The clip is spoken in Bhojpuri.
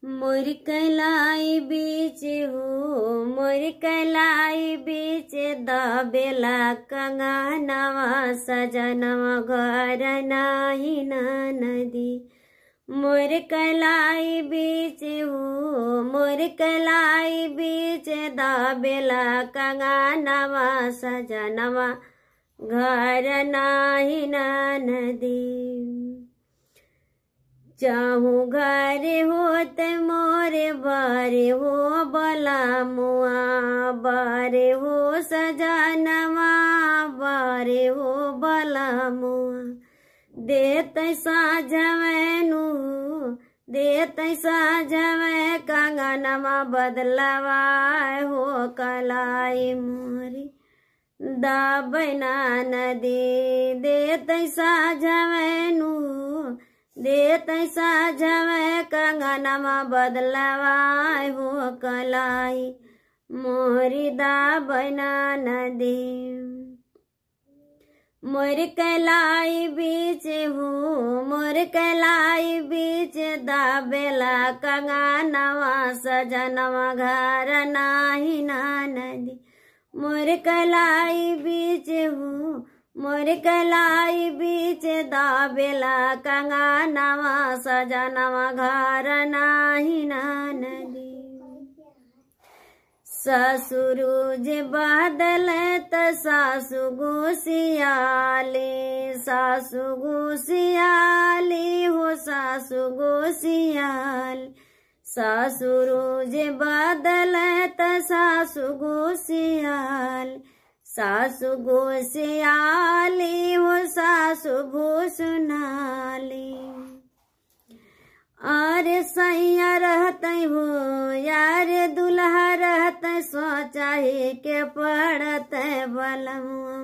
मोर कलाई बीच हो मोर कलाई बीच दबेला कंगनवा सजनवा घर नाही नदी। मोर कलाई बीच हो मोर कलाई बीच दबेला कंगनवा सजनवा घर नाही नदी। चाहू घर होत मोरे बारे हो बला मुआ बारे हो सजनवा बारे हो बला मुआ। देत साझवैनु देत साझवै कंगनमा बदलवा हो कलाई मोरी दाबैना नदी। देत साझवैनु देत साझवै कंगनमा बदलवा हो कलाई मोरी दाबैना नदी। मोर कलाई बीच हो मोर कलाई बीच दाबेला कंगनवा सजनवा घर नाही नदी। मोर कलाई बीच हो मोर कलाई बीच दाबेला कंगनवा सजनवा घर नाही नदी। ससुरु जे बादल त सासु गोसियाली सासु गोसियाली हो सासु गोसियाली। ससुरु जे बादल त सासु गोसियाली सासु गोसियाली हो सासु भूसुनाली। अरे सैया रहते हो यार दुल्हा रहते सोचा ही के पड़ते बलमुआ।